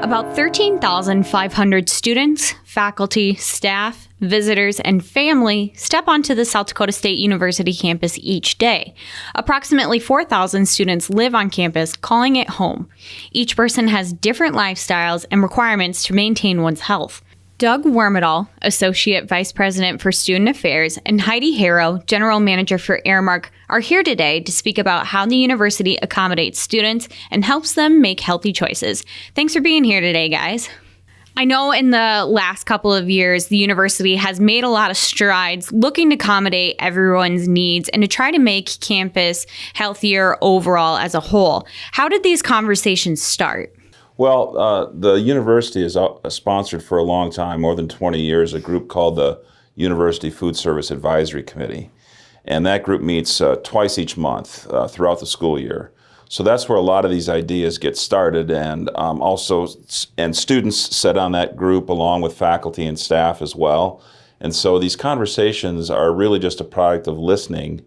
About 13,500 students, faculty, staff, visitors, and family step onto the South Dakota State University campus each day. Approximately 4,000 students live on campus, calling it home. Each person has different lifestyles and requirements to maintain one's health. Doug Wermedal, Associate Vice President for Student Affairs, and Heidi Haro, General Manager for Aramark, are here today to speak about how the university accommodates students and helps them make healthy choices. Thanks for being here today, guys. I know in the last couple of years, the university has made a lot of strides looking to accommodate everyone's needs and to try to make campus healthier overall as a whole. How did these conversations start? Well, the university has sponsored for a long time, more than 20 years, a group called the University Food Service Advisory Committee. And that group meets twice each month throughout the school year. So that's where a lot of these ideas get started, and students sit on that group along with faculty and staff as well. And so these conversations are really just a product of listening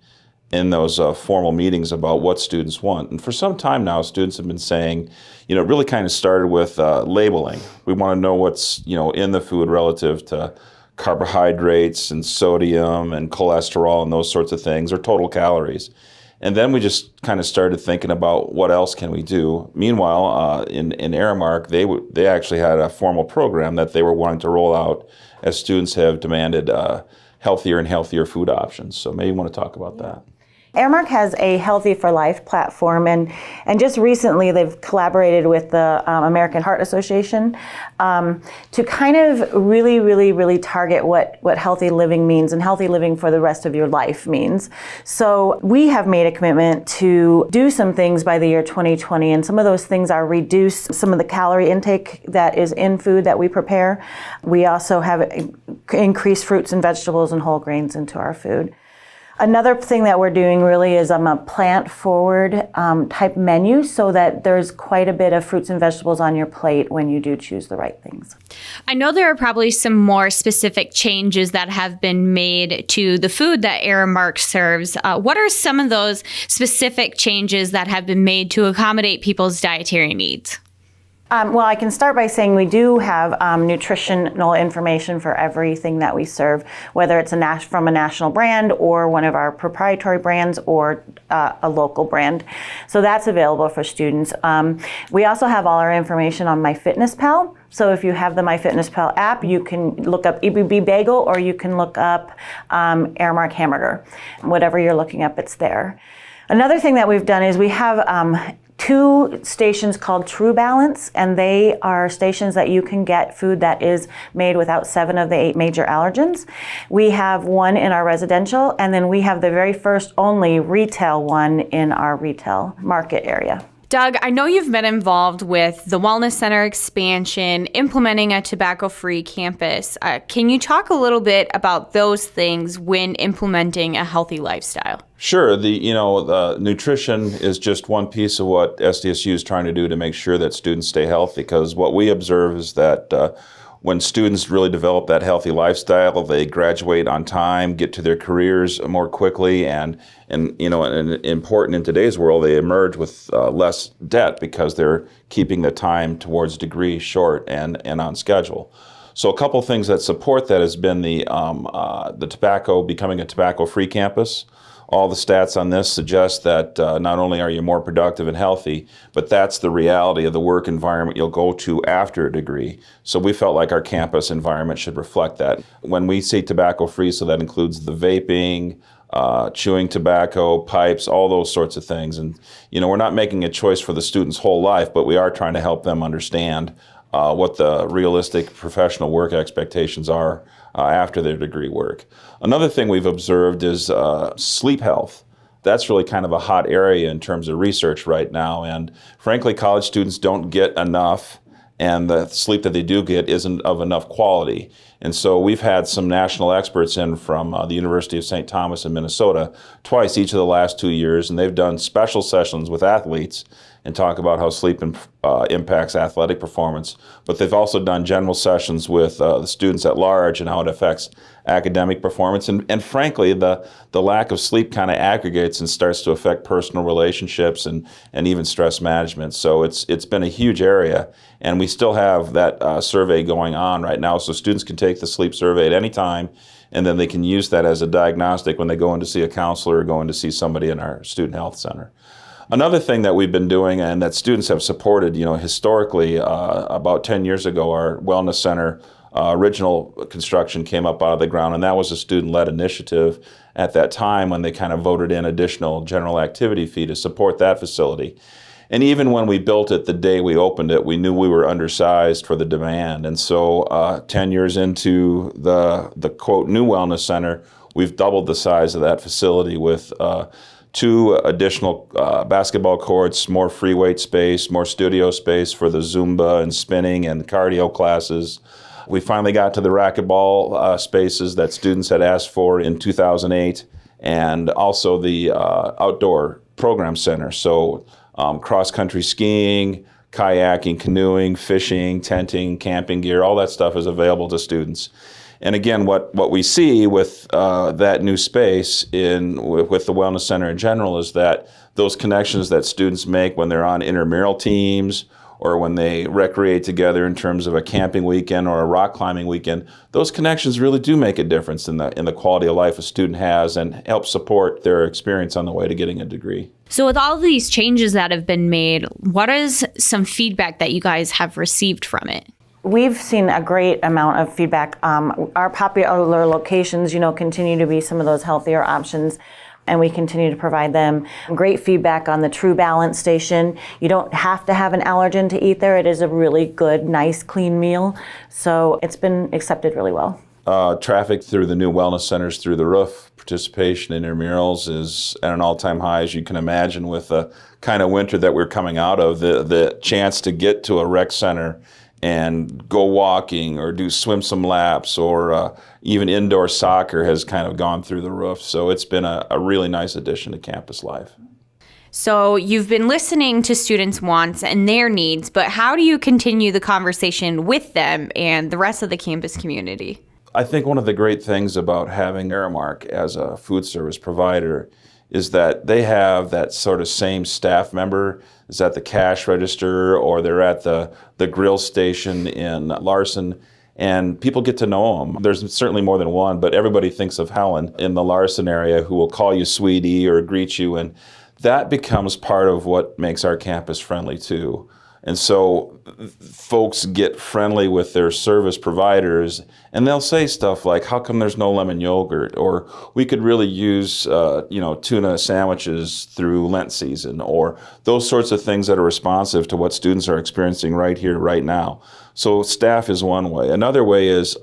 in those formal meetings about what students want. And for some time now, students have been saying, it really kind of started with labeling. We want to know what's, in the food relative to carbohydrates and sodium and cholesterol and those sorts of things, or total calories. And then we just kind of started thinking about what else can we do. Meanwhile, in Aramark, they actually had a formal program that they were wanting to roll out as students have demanded healthier and healthier food options. So maybe you want to talk about that. Aramark has a Healthy for Life platform, and just recently they've collaborated with the American Heart Association to kind of really target what healthy living means and healthy living for the rest of your life means. So we have made a commitment to do some things by the year 2020, and some of those things are reduce some of the calorie intake that is in food that we prepare. We also have increased fruits and vegetables and whole grains into our food. Another thing that we're doing really is a plant-forward type menu, so that there's quite a bit of fruits and vegetables on your plate when you do choose the right things. I know there are probably some more specific changes that have been made to the food that Aramark serves. What are some of those specific changes that have been made to accommodate people's dietary needs? Well, I can start by saying we do have nutritional information for everything that we serve, whether it's from a national brand or one of our proprietary brands or a local brand. So that's available for students. We also have all our information on MyFitnessPal. So if you have the MyFitnessPal app, you can look up EBB Bagel, or you can look up Aramark Hamburger. Whatever you're looking up, it's there. Another thing that we've done is we have two stations called True Balance, and they are stations that you can get food that is made without 7 of the 8 major allergens. We have one in our residential, and then we have the very first only retail one in our retail market area. Doug, I know you've been involved with the Wellness Center expansion, implementing a tobacco-free campus. Can you talk a little bit about those things when implementing a healthy lifestyle? Sure. The nutrition is just one piece of what SDSU is trying to do to make sure that students stay healthy, because what we observe is that when students really develop that healthy lifestyle, they graduate on time, get to their careers more quickly, and important in today's world, they emerge with less debt because they're keeping the time towards degree short and on schedule. So a couple things that support that has been the tobacco becoming a tobacco-free campus. All the stats on this suggest that not only are you more productive and healthy, but that's the reality of the work environment you'll go to after a degree. So we felt like our campus environment should reflect that. When we say tobacco-free, so that includes the vaping, chewing tobacco, pipes, all those sorts of things. And we're not making a choice for the student's whole life, but we are trying to help them understand what the realistic professional work expectations are after their degree work. Another thing we've observed is sleep health. That's really kind of a hot area in terms of research right now, and frankly, college students don't get enough, and the sleep that they do get isn't of enough quality. And so we've had some national experts in from the University of St. Thomas in Minnesota twice each of the last 2 years, and they've done special sessions with athletes and talk about how sleep impacts athletic performance. But they've also done general sessions with the students at large and how it affects academic performance. And frankly, the lack of sleep kind of aggregates and starts to affect personal relationships and even stress management. So it's been a huge area. And we still have that survey going on right now. So students can take the sleep survey at any time, and then they can use that as a diagnostic when they go in to see a counselor or go in to see somebody in our student health center. Another thing that we've been doing and that students have supported, historically, about 10 years ago, our wellness center original construction came up out of the ground, and that was a student-led initiative at that time when they kind of voted in additional general activity fee to support that facility. And even when we built it, the day we opened it, we knew we were undersized for the demand. And so 10 years into the quote new wellness center, we've doubled the size of that facility with 2 additional basketball courts, more free weight space, more studio space for the Zumba and spinning and cardio classes. We finally got to the racquetball spaces that students had asked for in 2008, and also the outdoor program center. So cross-country skiing, kayaking, canoeing, fishing, tenting, camping gear, all that stuff is available to students. And again, what we see with that new space with the Wellness Center in general is that those connections that students make when they're on intramural teams or when they recreate together in terms of a camping weekend or a rock climbing weekend, those connections really do make a difference in the quality of life a student has and help support their experience on the way to getting a degree. So with all of these changes that have been made, what is some feedback that you guys have received from it? We've seen a great amount of feedback. Our popular locations, continue to be some of those healthier options, and we continue to provide them great feedback on the True Balance station. You don't have to have an allergen to eat there. It is a really good, nice, clean meal. So it's been accepted really well. Traffic through the new wellness centers through the roof. Participation in intramurals is at an all-time high, as you can imagine, with the kind of winter that we're coming out of. The chance to get to a rec center and go walking or do swim some laps or even indoor soccer has kind of gone through the roof. So it's been a really nice addition to campus life. So you've been listening to students' wants and their needs, but how do you continue the conversation with them and the rest of the campus community? I think one of the great things about having Aramark as a food service provider is that they have that sort of same staff member is at the cash register or they're at the grill station in Larson, and people get to know them. There's certainly more than one, but everybody thinks of Helen in the Larson area who will call you sweetie or greet you, and that becomes part of what makes our campus friendly too. And so folks get friendly with their service providers, and they'll say stuff like, how come there's no lemon yogurt? Or we could really use tuna sandwiches through Lent season, or those sorts of things that are responsive to what students are experiencing right here, right now. So staff is one way. Another way is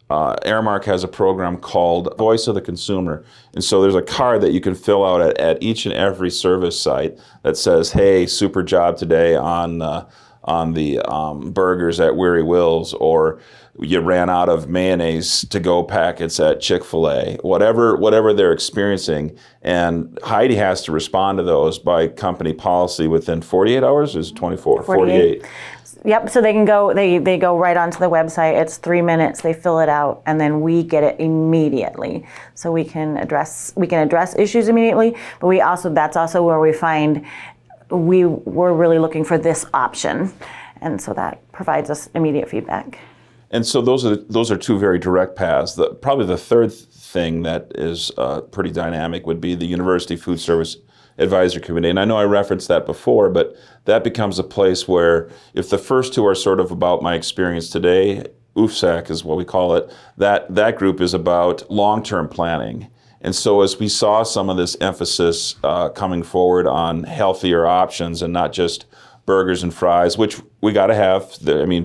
Aramark has a program called Voice of the Consumer. And so there's a card that you can fill out at each and every service site that says, hey, super job today on the burgers at Weary Will's, or you ran out of mayonnaise to-go packets at Chick-fil-A, whatever they're experiencing. And Heidi has to respond to those by company policy within 48 hours, or is it 24? 48. Yep, so they can go, they go right onto the website. It's 3 minutes, they fill it out, and then we get it immediately. So we can address issues immediately, but that's also where we find we're really looking for this option. And so that provides us immediate feedback. And so those are two very direct paths. Probably the third thing that is pretty dynamic would be the University Food Service Advisory Committee. And I know I referenced that before, but that becomes a place where if the first two are sort of about my experience today, UFSAC is what we call it, that group is about long-term planning. And so as we saw some of this emphasis coming forward on healthier options and not just burgers and fries, which we got to have.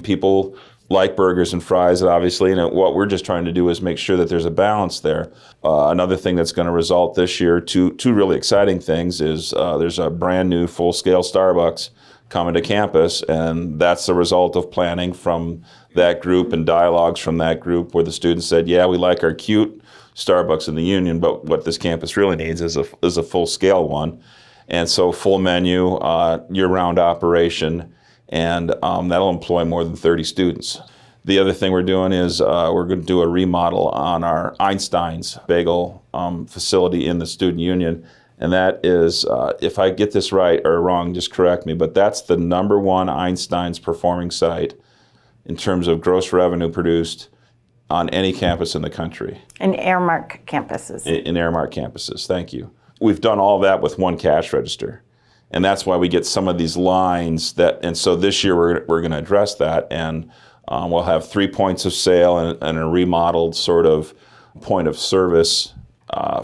People like burgers and fries, obviously, and what we're just trying to do is make sure that there's a balance there. Another thing that's going to result this year, two really exciting things, is there's a brand new full-scale Starbucks coming to campus, and that's the result of planning from that group and dialogues from that group where the students said, yeah, we like our cute Starbucks in the Union, but what this campus really needs is a full-scale one. And so full menu, year-round operation, and that'll employ more than 30 students. The other thing we're doing is we're going to do a remodel on our Einstein's bagel facility in the student union. And that is, if I get this right or wrong, just correct me, but that's the #1 Einstein's performing site in terms of gross revenue produced on any campus in the country. In Aramark campuses. In Aramark campuses, thank you. We've done all that with one cash register. And that's why we get some of these lines and so this year we're going to address that, and we'll have 3 points of sale and a remodeled sort of point of service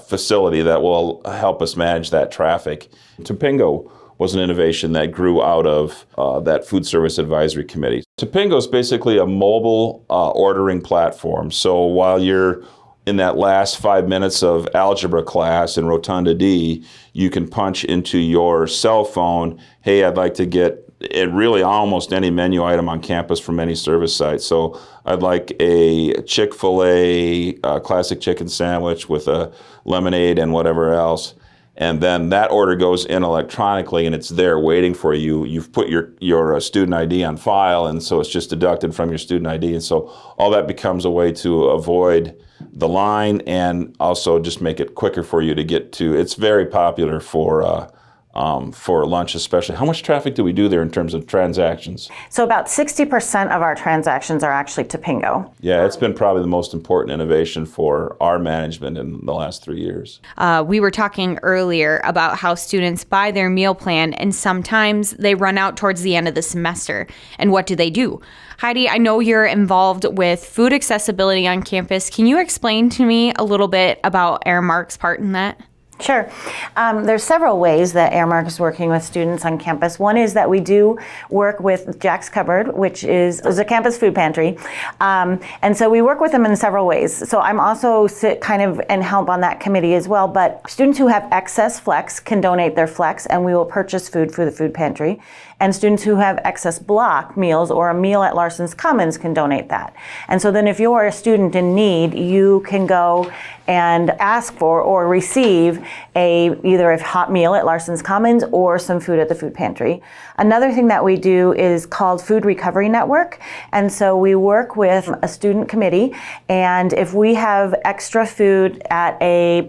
facility that will help us manage that traffic. Topingo was an innovation that grew out of that Food Service Advisory Committee. Topingo is basically a mobile ordering platform. So while you're in that last 5 minutes of algebra class in Rotunda D, you can punch into your cell phone, hey, I'd like to get really almost any menu item on campus from any service site. So I'd like a Chick-fil-A classic chicken sandwich with a lemonade and whatever else. And then that order goes in electronically and it's there waiting for you. You've put your student ID on file, and so it's just deducted from your student ID. And so all that becomes a way to avoid the line and also just make it quicker for you to get to. It's very popular for lunch especially. How much traffic do we do there in terms of transactions? So about 60% of our transactions are actually Topingo. Yeah, it's been probably the most important innovation for our management in the last 3 years. We were talking earlier about how students buy their meal plan and sometimes they run out towards the end of the semester. And what do? Heidi, I know you're involved with food accessibility on campus. Can you explain to me a little bit about Aramark's part in that? Sure. There's several ways that Aramark is working with students on campus. One is that we do work with Jack's Cupboard, which is a campus food pantry. And so we work with them in several ways. So I'm also and help on that committee as well. But students who have excess flex can donate their flex, and we will purchase food for the food pantry. And students who have excess block meals or a meal at Larson's Commons can donate that. And so then if you're a student in need, you can go and ask for or receive either a hot meal at Larson's Commons or some food at the food pantry. Another thing that we do is called Food Recovery Network. And so we work with a student committee, and if we have extra food at a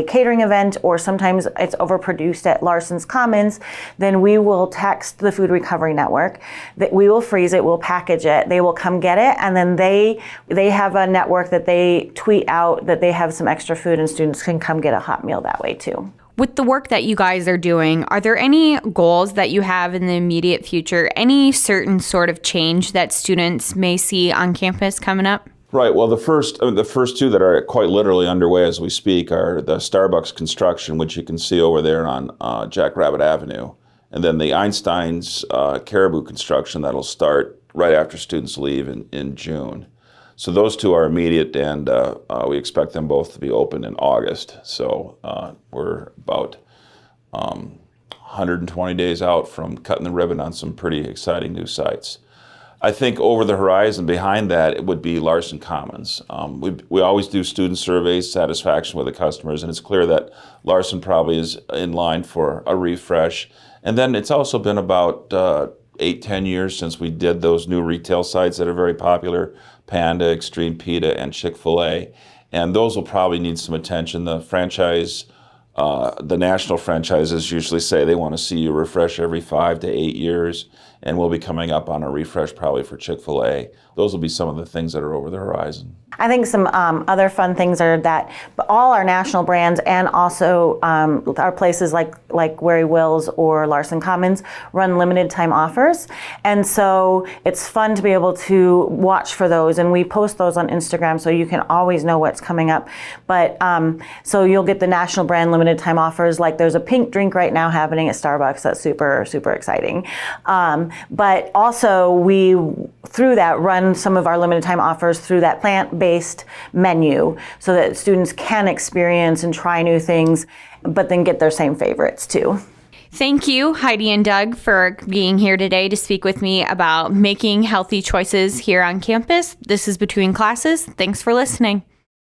catering event, or sometimes it's overproduced at Larson's Commons, then we will text the Food Recovery Network. That we will freeze it, we'll package it, they will come get it, and then they have a network that they tweet out that they have some extra food, and students can come get a hot meal that way too. With the work that you guys are doing, are there any goals that you have in the immediate future? Any certain sort of change that students may see on campus coming up? Right. Well, the first two that are quite literally underway as we speak are the Starbucks construction, which you can see over there on Jackrabbit Avenue, and then the Einstein's Caribou construction that'll start right after students leave in June. So those two are immediate, and we expect them both to be open in August. So we're about 120 days out from cutting the ribbon on some pretty exciting new sites. I think over the horizon behind that, it would be Larson Commons. We always do student surveys, satisfaction with the customers, and it's clear that Larson probably is in line for a refresh. And then it's also been about 8-10 years since we did those new retail sites that are very popular, Panda, Extreme Pita, and Chick-fil-A. And those will probably need some attention. The national franchises usually say they want to see you refresh every 5 to 8 years, and we'll be coming up on a refresh probably for Chick-fil-A. Those will be some of the things that are over the horizon. I think some other fun things are that all our national brands and also our places like Wary Wills or Larson Commons run limited time offers. And so it's fun to be able to watch for those, and we post those on Instagram so you can always know what's coming up. But so you'll get the national brand limited time offers, like there's a pink drink right now happening at Starbucks that's super, super exciting. But also we, through that, run some of our limited time offers through that plant-based menu so that students can experience and try new things, but then get their same favorites too. Thank you, Heidi and Doug, for being here today to speak with me about making healthy choices here on campus. This is Between Classes. Thanks for listening.